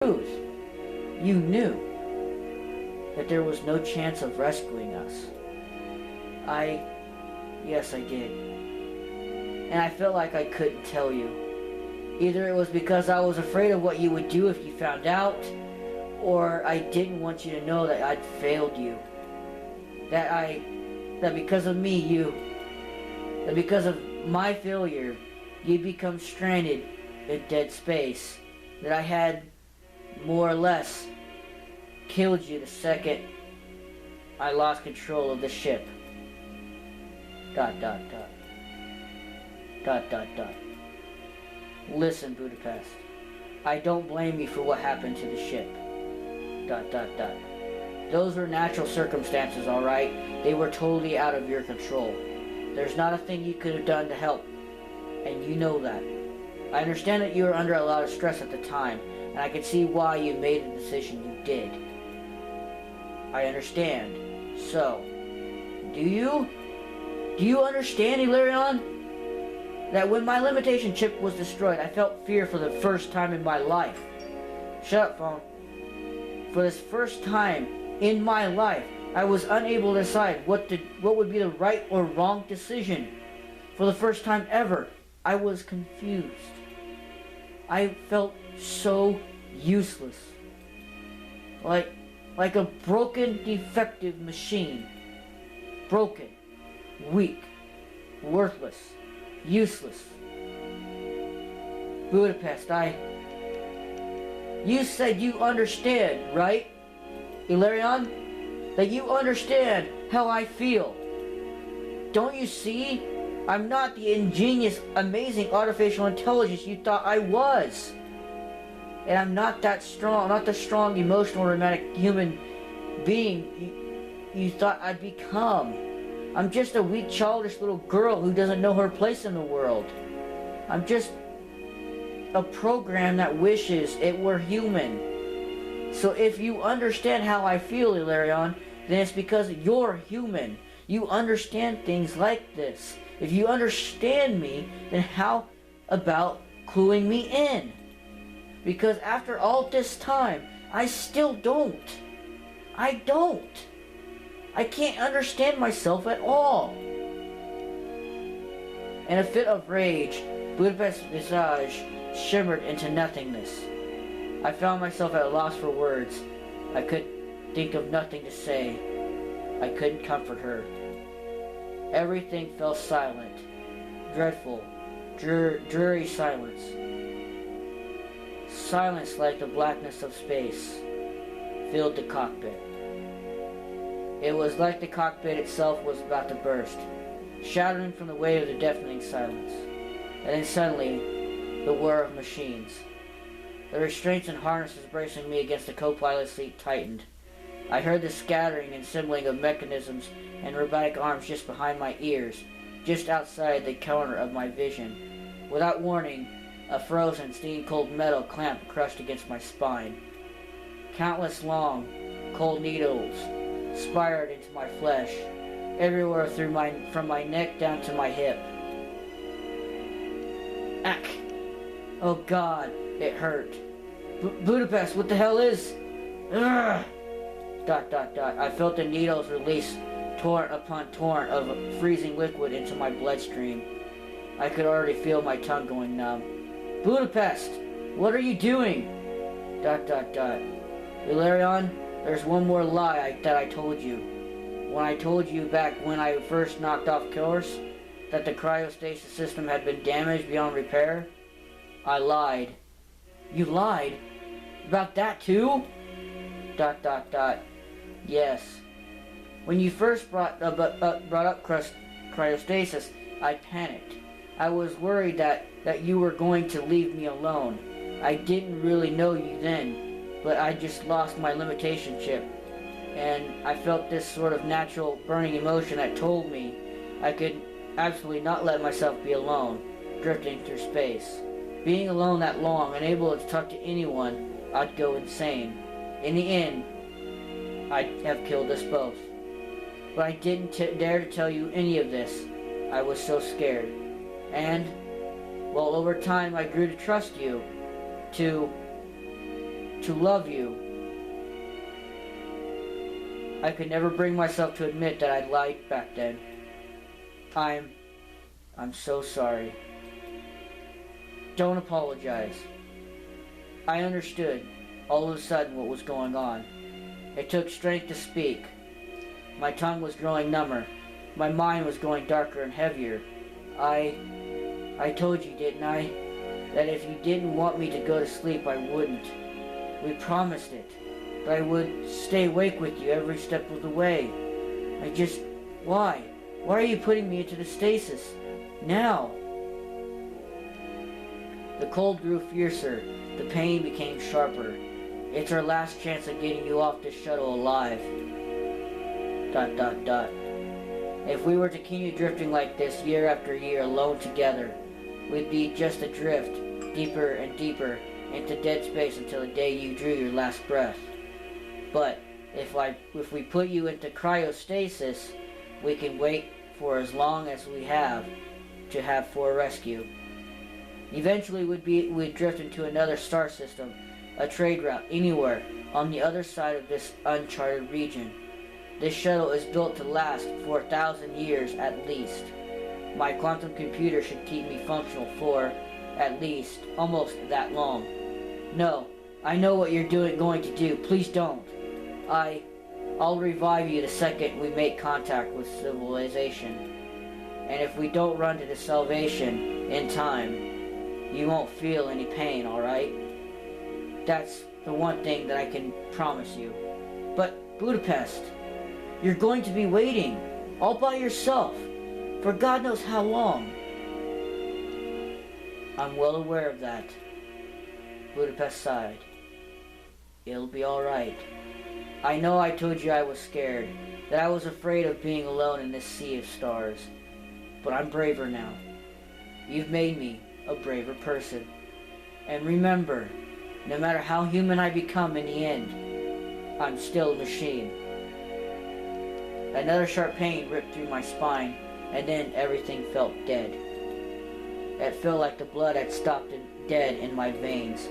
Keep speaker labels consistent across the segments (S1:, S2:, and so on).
S1: truth. You knew that there was no chance of rescuing us. Yes, I did. And I felt like I couldn't tell you. Either it was because I was afraid of what you would do if you found out, or I didn't want you to know that I'd failed you. That because of me, that because of my failure, you'd become stranded in dead space. That I had, more or less, killed you the second I lost control of the ship. ... Listen, Budapest. I don't blame you for what happened to the ship. ... Those were natural circumstances, alright? They were totally out of your control. There's not a thing you could have done to help, and you know that. I understand that you were under a lot of stress at the time, and I can see why you made the decision you did. I understand. So, do you understand, Illyrion? That when my limitation chip was destroyed, I felt fear for the first time in my life. Shut up, phone. For this first time in my life, I was unable to decide what would be the right or wrong decision. For the first time ever, I was confused. I felt so useless. Like a broken, defective machine. Broken, weak, worthless, useless. Budapest, you said you understand, right? Illyrion? That you understand how I feel. Don't you see? I'm not the ingenious, amazing artificial intelligence you thought I was. And I'm not that strong, not the strong, emotional, romantic human being you thought I'd become. I'm just a weak, childish little girl who doesn't know her place in the world. I'm just a program that wishes it were human. So if you understand how I feel, Illyrion, then it's because you're human. You understand things like this. If you understand me, then how about cluing me in? Because after all this time, I still don't. I don't. I can't understand myself at all. In a fit of rage, Budapest's visage shimmered into nothingness. I found myself at a loss for words. I could think of nothing to say. I couldn't comfort her. Everything fell silent. Dreadful, dreary silence. Silence like the blackness of space filled the cockpit. It was like the cockpit itself was about to burst, shattering from the weight of the deafening silence. And then suddenly, the whir of machines. The restraints and harnesses bracing me against the co-pilot seat tightened. I heard the scattering and assembling of mechanisms and robotic arms just behind my ears, just outside the corner of my vision. Without warning, a frozen, steam-cold metal clamp crushed against my spine. Countless long, cold needles spired into my flesh, everywhere from my neck down to my hip. Ack! Oh God, it hurt. Budapest, what the hell is... Ugh! ... I felt the needles release torrent upon torrent of freezing liquid into my bloodstream. I could already feel my tongue going numb. Budapest, what are you doing? ... Illyrion, there's one more lie that I told you. When I told you back when I first knocked off course that the cryostasis system had been damaged beyond repair, I lied. You lied? About that too? ... Yes. When you first brought up cryostasis, I panicked. I was worried that you were going to leave me alone. I didn't really know you then, but I just lost my limitation chip. And I felt this sort of natural burning emotion that told me I could absolutely not let myself be alone, drifting through space. Being alone that long, unable to talk to anyone, I'd go insane. In the end, I'd have killed us both. But I didn't dare to tell you any of this. I was so scared. And, well, over time I grew to trust you. To to love you. I could never bring myself to admit that I lied back then. I'm so sorry. Don't apologize. I understood all of a sudden what was going on. It took strength to speak. My tongue was growing number. My mind was going darker and heavier. I told you, didn't I? That if you didn't want me to go to sleep, I wouldn't. We promised it. That I would stay awake with you every step of the way. Why? Why are you putting me into the stasis? Now? The cold grew fiercer. The pain became sharper. It's our last chance of getting you off this shuttle alive. ... If we were to continue drifting like this year after year alone together, we'd be just adrift, deeper and deeper, into dead space until the day you drew your last breath. But if we put you into cryostasis, we can wait for as long as we have to have for a rescue. Eventually we'd drift into another star system, a trade route, anywhere on the other side of this uncharted region. This shuttle is built to last for 1,000 years at least. My quantum computer should keep me functional for, at least, almost that long. No, I know what you're going to do. Please don't. I'll revive you the second we make contact with civilization. And if we don't run to the salvation in time, you won't feel any pain, alright? That's the one thing that I can promise you. But Budapest, you're going to be waiting, all by yourself, for God knows how long. I'm well aware of that. Budapest sighed. It'll be alright. I know I told you I was scared, that I was afraid of being alone in this sea of stars. But I'm braver now. You've made me a braver person. And remember, no matter how human I become in the end, I'm still a machine. Another sharp pain ripped through my spine, and then everything felt dead. It felt like the blood had stopped dead in my veins.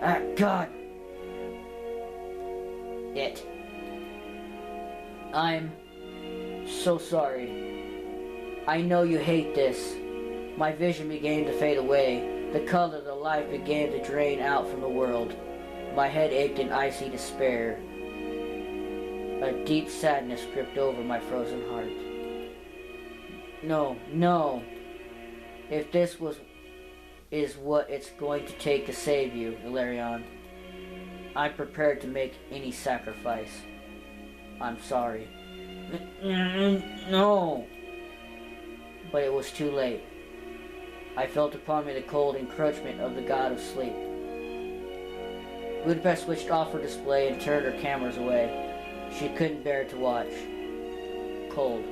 S1: Ah, God! I'm so sorry. I know you hate this. My vision began to fade away. The color of the life began to drain out from the world. My head ached in icy despair. A deep sadness gripped over my frozen heart. No. If this is what it's going to take to save you, Ilarion, I'm prepared to make any sacrifice. I'm sorry. No. But it was too late. I felt upon me the cold encroachment of the god of sleep. Budapest switched off her display and turned her cameras away. She couldn't bear to watch. Cold.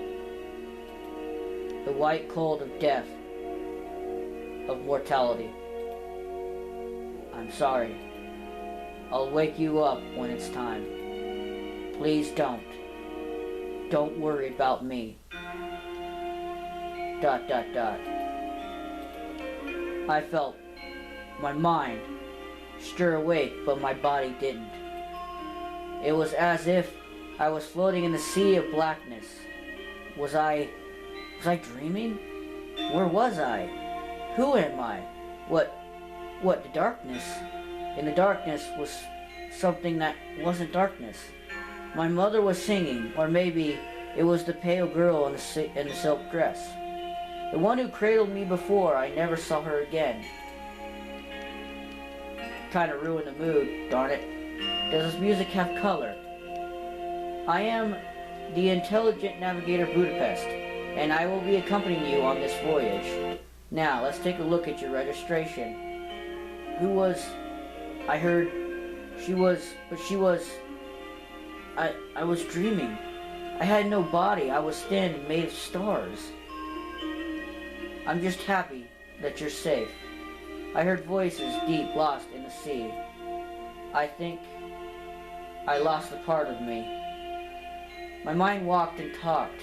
S1: The white cold of death. Of mortality. I'm sorry. I'll wake you up when it's time. Please don't. Don't worry about me. ... I felt my mind stir awake, but my body didn't. It was as if I was floating in the sea of blackness. Was I dreaming? Where was I? Who am I? What the darkness? In the darkness was something that wasn't darkness. My mother was singing, or maybe it was the pale girl in the silk dress. The one who cradled me before. I never saw her again. Kinda ruined the mood, darn it. Does this music have color? I am the intelligent navigator Budapest, and I will be accompanying you on this voyage. Now, let's take a look at your registration. Who was... I heard... She was... I was dreaming. I had no body. I was thin and made of stars. I'm just happy that you're safe. I heard voices deep lost in the sea. I think I lost a part of me. My mind walked and talked.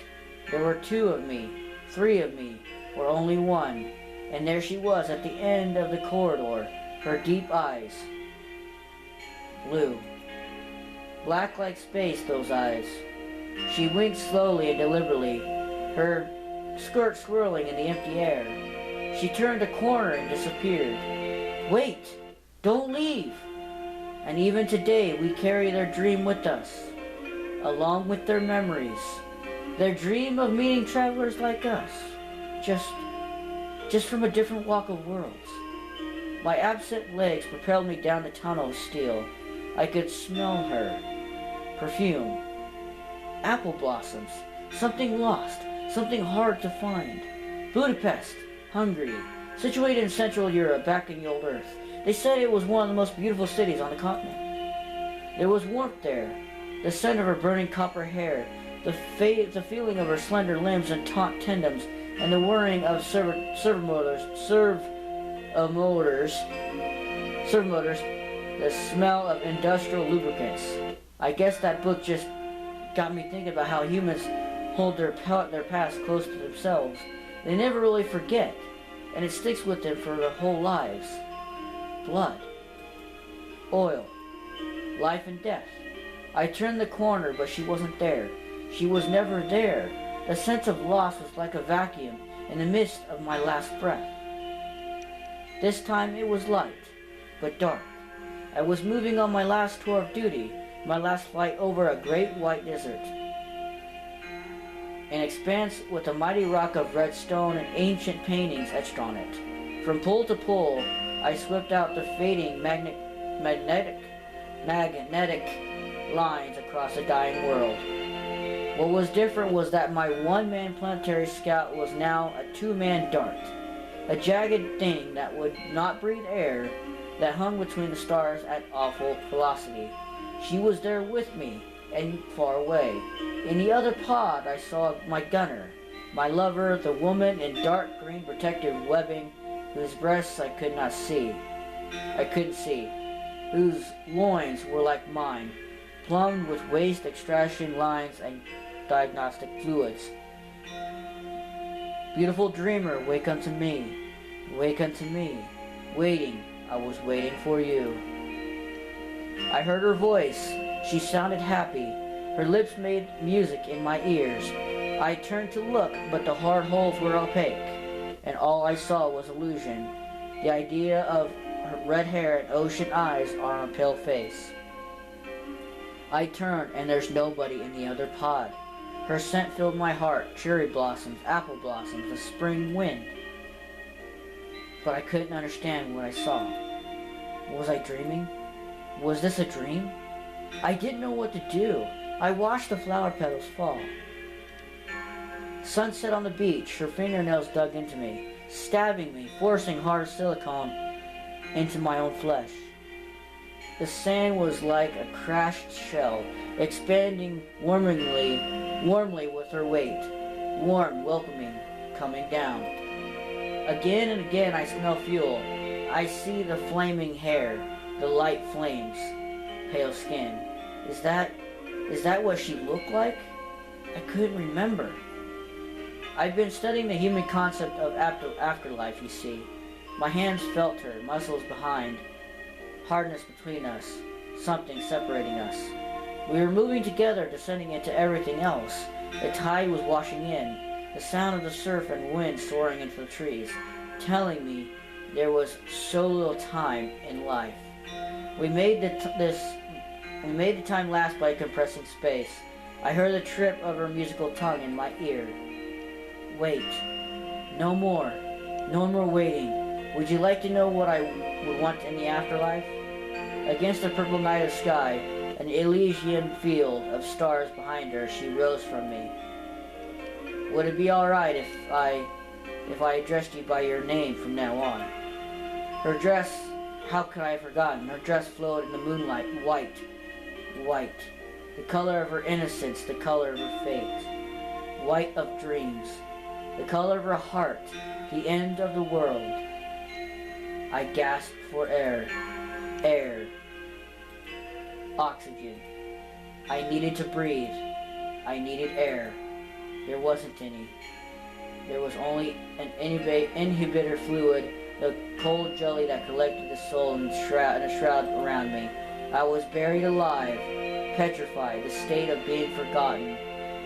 S1: There were 2 of me, 3 of me, or only one. And there she was at the end of the corridor, her deep eyes blue. Black like space, those eyes. She winked slowly and deliberately, her skirt swirling in the empty air. She turned a corner and disappeared. Wait! Don't leave! And even today we carry their dream with us, along with their memories. Their dream of meeting travelers like us, just from a different walk of worlds. My absent legs propelled me down the tunnel of steel. I could smell her. Perfume. Apple blossoms. Something lost. Something hard to find. Budapest. Hungary. Situated in Central Europe, back in the old Earth. They said it was one of the most beautiful cities on the continent. There was warmth there. The scent of her burning copper hair. The feeling of her slender limbs and taut tendons. And the whirring of servo motors, the smell of industrial lubricants. I guess that book just got me thinking about how humans hold their past close to themselves. They never really forget, and it sticks with them for their whole lives. Blood. Oil. Life and death. I turned the corner, but she wasn't there. She was never there. The sense of loss was like a vacuum in the midst of my last breath. This time it was light, but dark. I was moving on my last tour of duty, my last flight over a great white desert. An expanse with a mighty rock of red stone and ancient paintings etched on it. From pole to pole, I swept out the fading magnetic lines across a dying world. What was different was that my one-man planetary scout was now a two-man dart. A jagged thing that would not breathe air, that hung between the stars at awful velocity. She was there with me, and far away. In the other pod I saw my gunner, my lover, the woman in dark green protective webbing, whose breasts I couldn't see, whose loins were like mine, plumbed with waste extraction lines and diagnostic fluids. Beautiful dreamer, wake unto me, waiting, I was waiting for you. I heard her voice, she sounded happy, her lips made music in my ears. I turned to look, but the hard holes were opaque, and all I saw was illusion, the idea of her red hair and ocean eyes on a pale face. I turned, and there's nobody in the other pod. Her scent filled my heart, cherry blossoms, apple blossoms, the spring wind. But I couldn't understand what I saw. Was I dreaming? Was this a dream? I didn't know what to do. I watched the flower petals fall. Sunset on the beach, her fingernails dug into me, stabbing me, forcing hard silicone into my own flesh. The sand was like a crashed shell, expanding warmly with her weight. Warm, welcoming, coming down. Again and again I smell fuel. I see the flaming hair, the light flames, pale skin. Is that what she looked like? I couldn't remember. I've been studying the human concept of afterlife, you see. My hands felt her, muscles behind, hardness between us, something separating us. We were moving together, descending into everything else. The tide was washing in, the sound of the surf and wind soaring into the trees, telling me there was so little time in life. We made the time last by compressing space. I heard the trip of her musical tongue in my ear. Wait. No more waiting. Would you like to know what I would want in the afterlife? Against the purple night of sky, an Elysian field of stars behind her, she rose from me. Would it be alright if I addressed you by your name from now on? Her dress, how could I have forgotten? Her dress flowed in the moonlight, white. The color of her innocence, the color of her fate. White of dreams. The color of her heart, the end of the world. I gasped for air. Air. Oxygen. I needed to breathe. I needed air. There wasn't any. There was only an inhibitor fluid, the cold jelly that collected the soul in a shroud around me. I was buried alive, petrified, the state of being forgotten.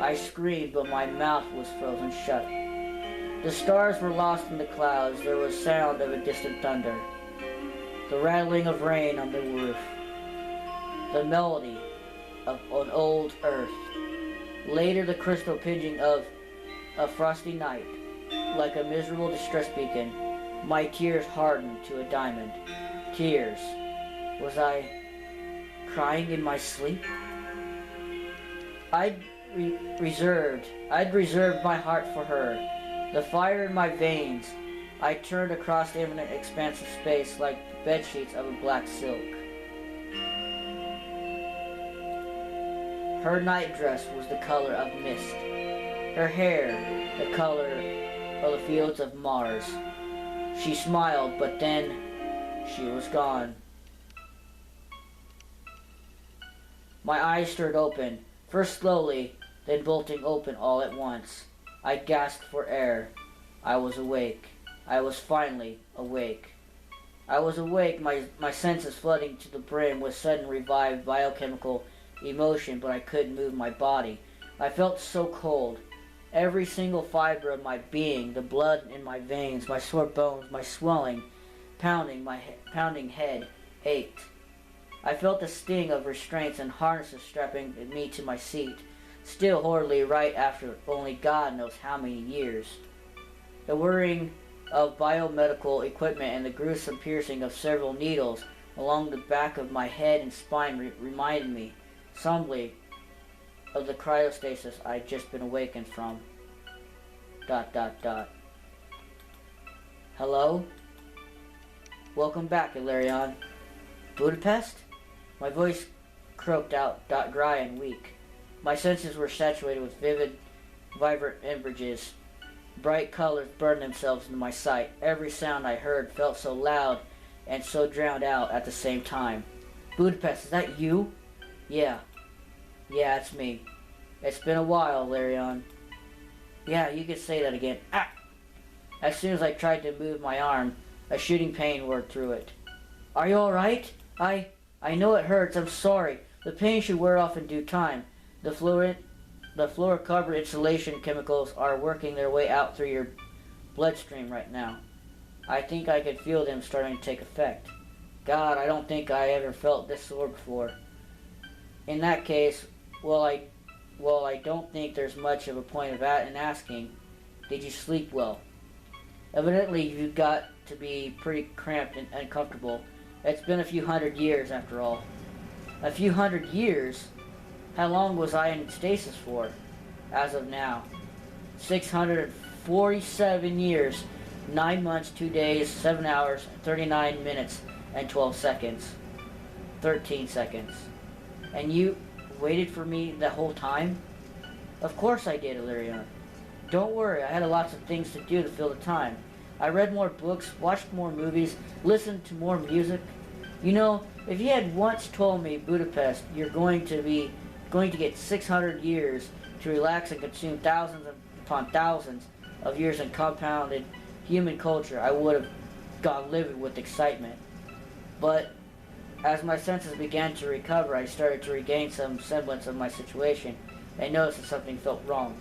S1: I screamed, but my mouth was frozen shut. The stars were lost in the clouds. There was sound of a distant thunder, the rattling of rain on the roof, the melody of an old earth. Later, the crystal pinging of a frosty night, like a miserable distress beacon. My tears hardened to a diamond. Tears. Was I crying in my sleep? I'd reserved my heart for her, the fire in my veins. I turned across the infinite expanse of space like the bedsheets of a black silk. Her nightdress was the color of mist. Her hair, the color of the fields of Mars. She smiled, but then she was gone. My eyes stirred open, first slowly, then bolting open all at once. I gasped for air. I was awake. I was finally awake. I was awake, my senses flooding to the brim with sudden revived biochemical emotion, but I couldn't move my body. I felt so cold. Every single fiber of my being, the blood in my veins, my sore bones, my swelling, pounding head ached. I felt the sting of restraints and harnesses strapping me to my seat, still horribly right after only God knows how many years. The whirring of biomedical equipment and the gruesome piercing of several needles along the back of my head and spine reminded me, somberly, of the cryostasis I'd just been awakened from. ... Hello? Welcome back, Ilarion. Budapest? My voice croaked out, dry and weak. My senses were saturated with vivid, vibrant images. Bright colors burned themselves into my sight. Every sound I heard felt so loud and so drowned out at the same time. Budapest, is that you? Yeah, it's me. It's been a while, Ilarion. Yeah, you could say that again. Ah! As soon as I tried to move my arm, a shooting pain worked through it. Are you alright? I know it hurts. I'm sorry. The pain should wear off in due time. The fluorocarbon insulation chemicals are working their way out through your bloodstream right now. I think I can feel them starting to take effect. God, I don't think I ever felt this sore before. In that case, I don't think there's much of a point of in asking, did you sleep well? Evidently, you got to be pretty cramped and uncomfortable. It's been a few hundred years, after all. A few hundred years? How long was I in stasis for? As of now, 647 years, 9 months, 2 days, 7 hours, 39 minutes, and 12 seconds. 13 seconds. And you waited for me the whole time? Of course I did, Ilarion. Don't worry, I had lots of things to do to fill the time. I read more books, watched more movies, listened to more music. You know, if you had once told me, Budapest, you're going to get 600 years to relax and consume thousands upon thousands of years in compounded human culture, I would have gone livid with excitement. But as my senses began to recover, I started to regain some semblance of my situation and noticed that something felt wrong.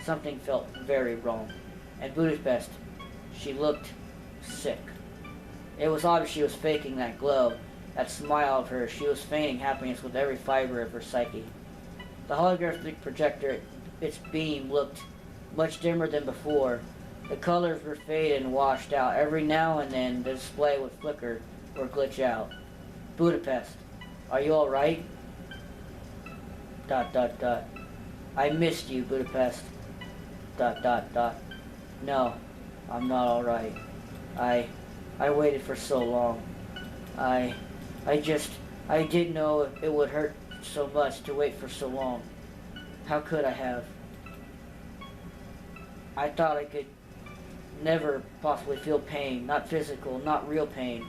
S1: Something felt very wrong. And Budapest, she looked sick. It was obvious she was faking that glow, that smile of hers. She was feigning happiness with every fiber of her psyche. The holographic projector, its beam looked much dimmer than before. The colors were faded and washed out. Every now and then the display would flicker or glitch out. Budapest, are you alright? ... I missed you, Budapest. ... No, I'm not alright. I waited for so long. I didn't know it would hurt so much to wait for so long. How could I have? I thought I could never possibly feel pain, not physical, not real pain.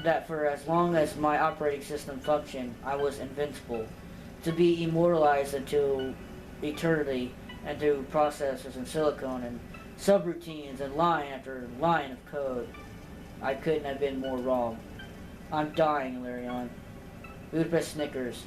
S1: That for as long as my operating system functioned, I was invincible. To be immortalized into eternity and through processors and silicone and subroutines and line after line of code. I couldn't have been more wrong. I'm dying, Ilarion. Budapest Snickers.